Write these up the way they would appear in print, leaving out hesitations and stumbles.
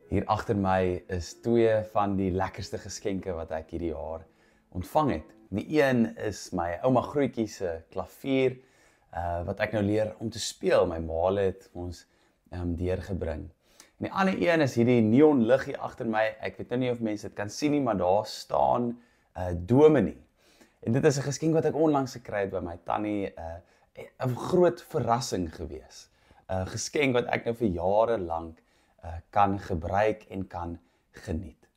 Hier agter my is twee van die lekkerste geskenke wat ek hierdie jaar ontvang het. Die een is my ouma Grootjie se klavier wat ek nou leer om te speel. My ma het ons deurgebring. En die ander een is hierdie neonlig hier agter my. Ek weet nou nie of mense dit kan sien nie, maar daar staan Dominee. En dit is 'n geskenk wat ek onlangs gekry het by my tannie, 'n groot verrassing gewees. 'n Geskenk wat ek nou vir jare lank kan gebruik en kan geniet.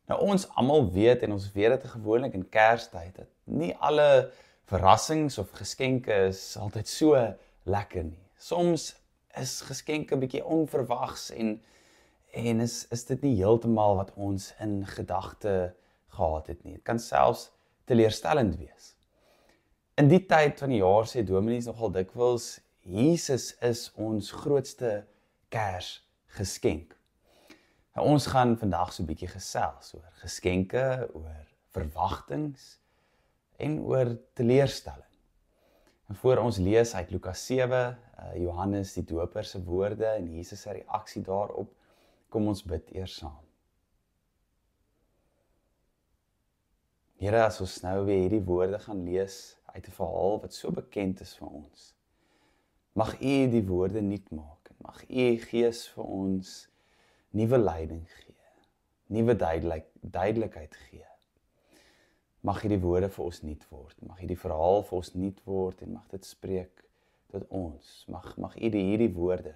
Nou ons almal weet en ons weet dit gewoonlik in Kerstyd dat nie alle verrassings of geskenke is altyd so lekker nie. Soms is geskenke 'n bietjie onverwags en is dit nie heeltemal wat ons in gedagte gehad het nie. Dit kan selfs teleurstellend wees. In die tyd van die jaar sê dominees nogal dikwels, Jesus is ons grootste Kersgeskenk. Nou, ons gaan vandag so 'n bietjie gesels oor geskenke, oor verwagtings en oor teleurstelling. En voor ons lees uit Lukas 7, Johannes die Doper se woorde en Jesus se reaksie daarop, kom ons bid eers saam. Here, as ons nou weer hierdie woorde gaan lees uit 'n verhaal wat so bekend is vir ons, mag U die woorde nuut maak en mag U Gees vir ons nuwe leiding gee, nuwe duidelikheid gee. Mag hierdie woorde vir ons nuut word, mag hierdie verhaal vir ons nuut word en mag dit spreek tot ons. Mag U hierdie woorde,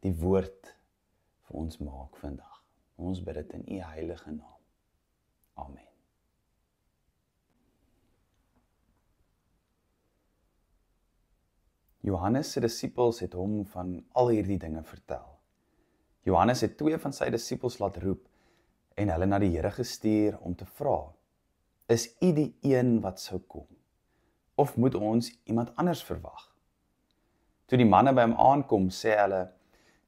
die woord vir ons maak vandag. Ons bid dit in U heilige naam. Amen. Johannes se disippels het hom van al hierdie dinge vertel. Johannes het twee van sy disippels laat roep en hulle na die Here gestuur om te vra: Is U die een wat sou kom? Of moet ons iemand anders verwag? Toe die manne by hom aankom, sê hulle: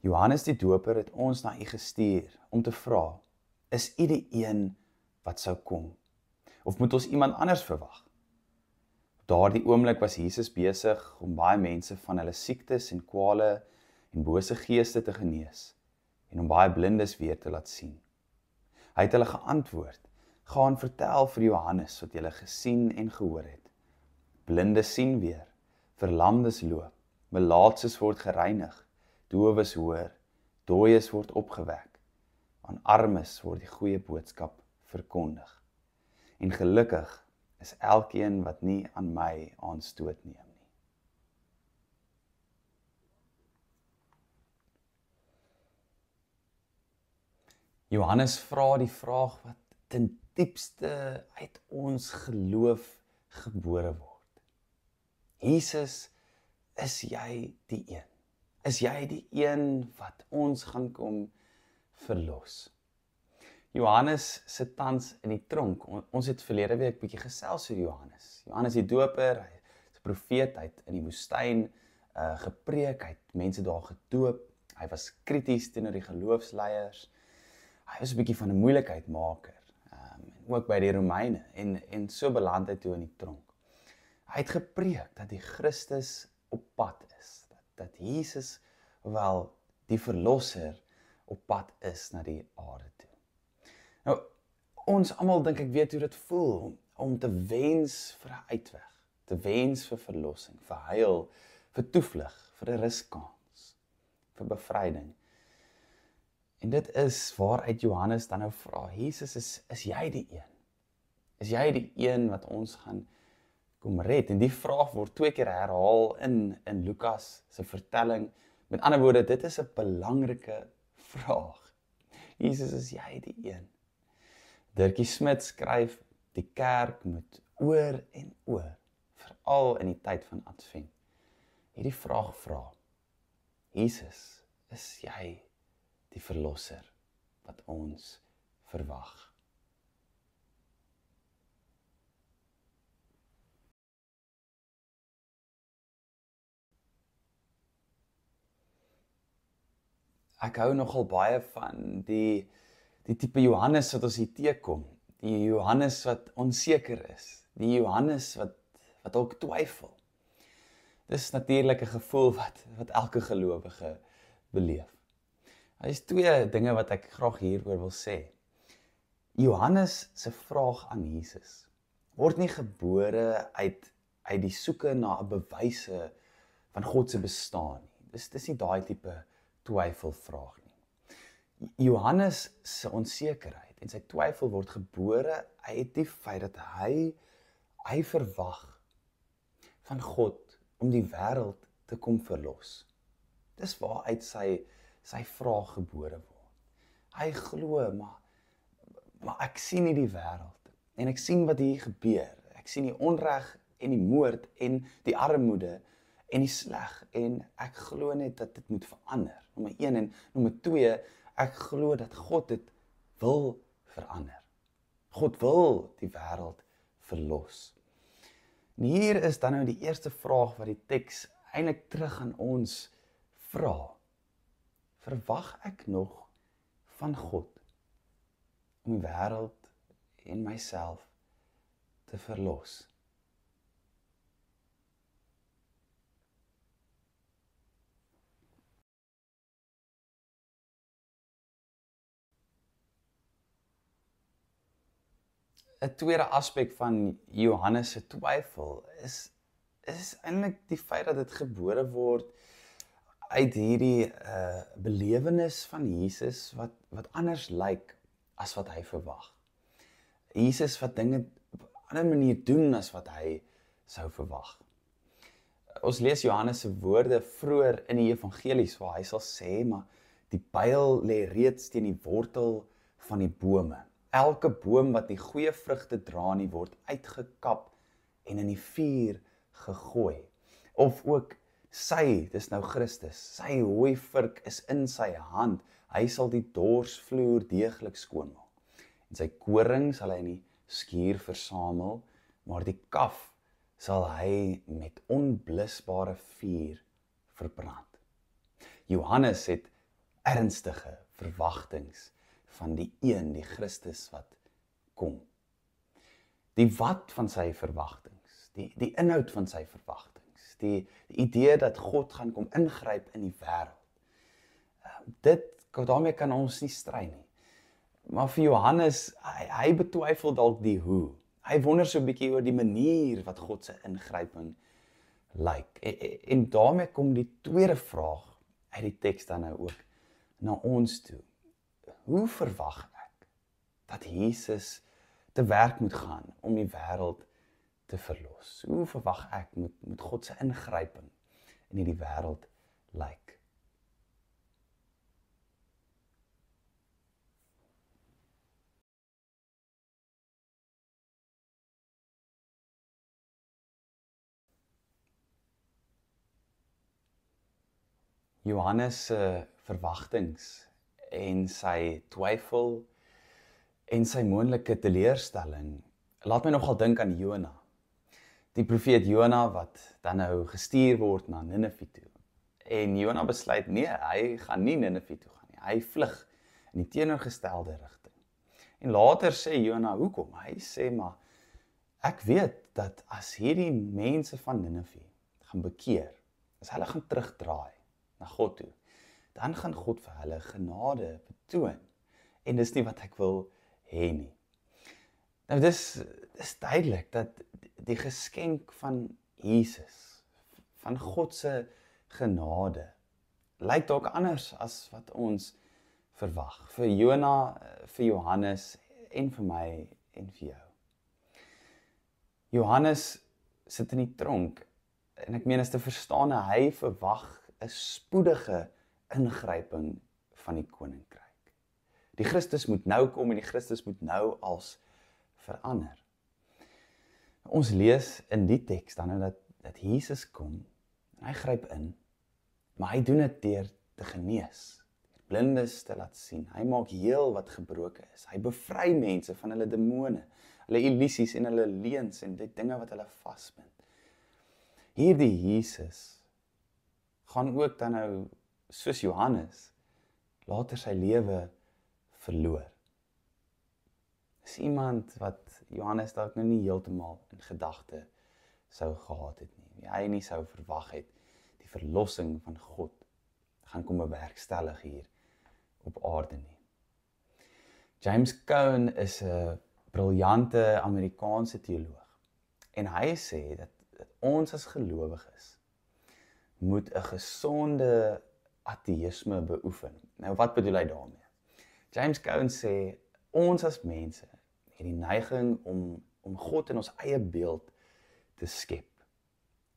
Johannes die Doper het ons na U gestuur om te vra: Is U die een wat sou kom? Of moet ons iemand anders verwag? Daardie oomblik was Jesus besig om baie mense van hulle siektes en kwale en bose geeste te genees en om baie blindes weer te laat sien. Hy het hulle geantwoord: Gaan vertel vir Johannes wat julle gesien en gehoor het. Blindes sien weer, verlamdes loop, melaatses word gereinig, dowes hoor, dooies word opgewek, aan armes word die goeie boodskap verkondig. En gelukkig is elkeen wat nie aan my aanstoot neem nie. Johannes vra die vraag wat ten diepste uit ons geloof gebore word. Jesus, is jy die een? Is jy die een wat ons gaan kom verlos? Johannes sit tans in die tronk. Ons het verlede week bietjie gesels oor Johannes. Johannes die Doper, hy is 'n profeet, hy het in die woestyn gepreek, hy het mense daar gedoop, hy was krities teenoor die geloofsleiers, hy was 'n bietjie van 'n moeilikheidmaker, en ook by die Romeine, en so beland hy toe in die tronk. Hy het gepreek dat die Christus op pad is, dat Jesus wel die verlosser op pad is na die aarde toe. Nou, ons almal dink ek weet hoe dit voel om te wens vir 'n uitweg, te wens vir verlossing, vir heil, vir toevlug, vir 'n ruskans, vir bevryding. En dit is waaruit Johannes dan nou vra: Jesus, is jy die een? Is jy die een wat ons gaan kom red? En die vraag word 2 keer herhaal in Lukas se vertelling. Met ander woorde, dit is 'n belangrike vraag. Jesus, is jy die een? Dirkie Smit skryf: die kerk moet oor en oor, veral in die tyd van Advent, hierdie vraag vra: Jesus, is jy die verlosser wat ons verwag? Ek hou nogal baie van die tipe Johannes wat ons hier teekom, die Johannes wat onseker is, die Johannes wat dalk twyfel. Dis natuurlik 'n gevoel wat elke gelowige beleef. Daar is twee dinge wat ek graag hieroor wil sê. Johannes se vraag aan Jesus word nie gebore uit die soeke na 'n bewyse van God se bestaan nie. Dis nie daai tipe twyfelvraag nie. Johannes se onsekerheid en sy twyfel word gebore uit die feit dat hy verwag van God om die wêreld te kom verlos. Dis waaruit sy vraag gebore word. Hy glo, maar ek sien nie die wêreld en ek sien wat hier gebeur. Ek sien die onreg en die moord en die armoede en die sleg en ek glo net dat dit moet verander. Nommer 1 en nommer 2, ek glo dat God dit wil verander. God wil die wêreld verlos. En hier is dan nou die eerste vraag wat die teks eintlik terug aan ons vra. Verwag ek nog van God om die wêreld en myself te verlos? Een tweede aspek van Johannes se twyfel is eintlik die feit dat dit gebore word uit hierdie belewenis van Jesus wat anders lyk as wat hy verwag. Jesus wat dinge op 'n ander manier doen as wat hy sou verwag. Ons lees Johannes se woorde vroeër in die evangelies waar hy sal sê, maar die pyl lê reeds teen die wortel van die bome. Elke boom wat nie goeie vrugte dra nie, word uitgekap en in die vuur gegooi. Of ook dis nou Christus, sy hooivurk is in sy hand, hy sal die dorsvloer deeglik skoonmaak. En sy koring sal hy in die skuur versamel, maar die kaf sal hy met onblusbare vuur verbrand. Johannes het ernstige verwagtings van die Christus wat kom. Die wat van sy verwagtings, die inhoud van sy verwagtings, die idee dat God gaan kom ingryp in die wêreld. Daarmee kan ons nie stry nie. Maar vir Johannes, hy betwyfel dalk die hoe. Hy wonder so 'n bietjie oor die manier wat God se ingryping lyk. En daarmee kom die tweede vraag uit die teks dan nou ook na ons toe. Hoe verwag ek dat Jesus te werk moet gaan om die wêreld te verlos? Hoe verwag ek moet God se ingryping in hierdie wêreld lyk? Johannes se verwagtings en sy twyfel en sy moontlike teleurstelling laat my nogal dink aan Jona. Die profeet Jona wat dan nou gestuur word na Ninive toe. En Jona besluit nee, hy gaan nie Ninive toe gaan nie. Hy vlug in die teenoorgestelde rigting. En later sê Jona, hoekom? Hy sê maar ek weet dat as hierdie mense van Ninive gaan bekeer, as hulle gaan terugdraai na God toe, dan gaan God vir hulle genade betoon. En dis nie wat ek wil hê nie. Nou dis duidelik dat die geskenk van Jesus, van God se genade, lyk dalk anders as wat ons verwag. Vir Jona, vir Johannes en vir my en vir jou. Johannes sit in die tronk en ek meen is te verstaan, hy verwag 'n spoedige ingryping van die koninkryk. Die Christus moet nou kom en die Christus moet nou als verander. Ons lees in die teks dan nou dat Jesus kom en hy gryp in, maar hy doen dit deur te genees, blindes te laat sien. Hy maak heel wat gebroken is. Hy bevry mense van hulle demone, hulle illusies en hulle leuns en die dinge wat hulle vasbind. Hierdie Jesus gaan ook dan nou, soos Johannes, later sy lewe verloor. Dis iemand wat Johannes dalk nou nie heeltemal in gedagte sou gehad het nie. Hy nie sou verwag het die verlossing van God gaan kom bewerkstellig hier op aarde nie. James Cone is 'n briljante Amerikaanse teoloog en hy sê dat ons as gelowiges moet 'n gesonde ateïsme beoefen. Nou wat bedoel hy daarmee? James Cone sê ons as mense het die neiging om God in ons eie beeld te skep.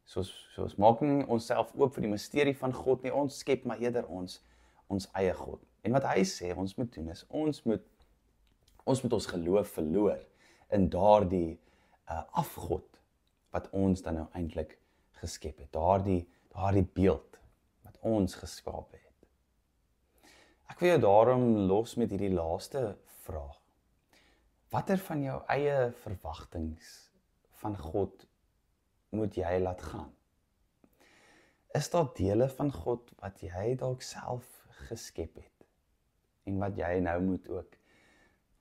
Soos maak nie onsself oop vir die misterie van God nie, ons skep maar eerder ons eie God. En wat hy sê ons moet doen is ons moet ons geloof verloor in daardie afgod wat ons dan nou eintlik geskep het. Daardie beeld wat ons geskaap het. Ek wil jou daarom los met hierdie laaste vraag. Watter van jou eie verwagtinge van God moet jy laat gaan? Is daar dele van God wat jy dalk self geskep het en wat jy nou moet ook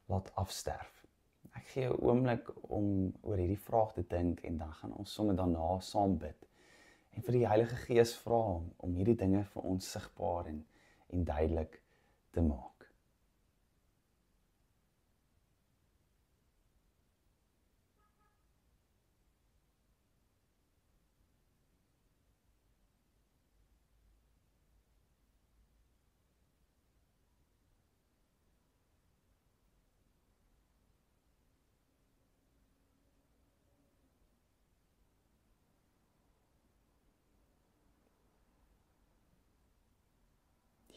laat afsterf? Ek gee jou 'n oomblik om oor hierdie vraag te dink en dan gaan ons sommer daarna saam bid en vir die Heilige Gees vra om hierdie dinge vir ons sigbaar en duidelik te maak.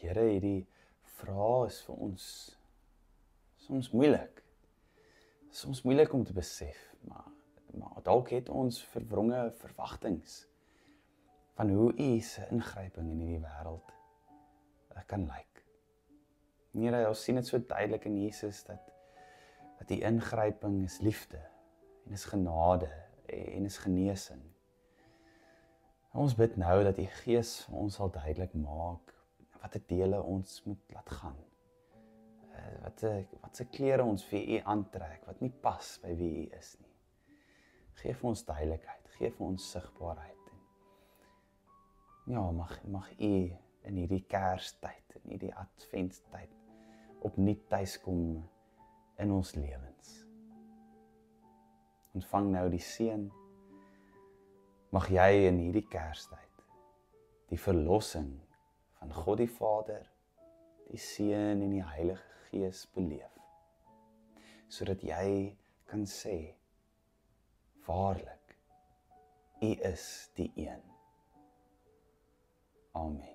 Here, hierdie vraag is vir ons soms moeilik. Soms moeilik om te besef, maar dalk het ons verwronge verwagtinge van hoe U se ingryping in hierdie wêreld kan lyk. Here, ons sien dit so duidelik in Jesus dat die ingryping is liefde en is genade en is genesing. Ons bid nou dat die Gees ons sal duidelik maak watter dele ons moet laat gaan. Wat se klere ons vir U aantrek, wat nie pas by wie U is nie. Geef vir ons duidelikheid, geef vir ons sigbaarheid. Ja, mag U in hierdie Kerstyd, in hierdie Adventstyd opnuut tuiskom in ons lewens. Ontvang nou die seën. Mag jy in hierdie Kerstyd die verlossing van God die Vader, die Seun en die Heilige Gees beleef, sodat jy kan sê, waarlik, U is die een. Amen.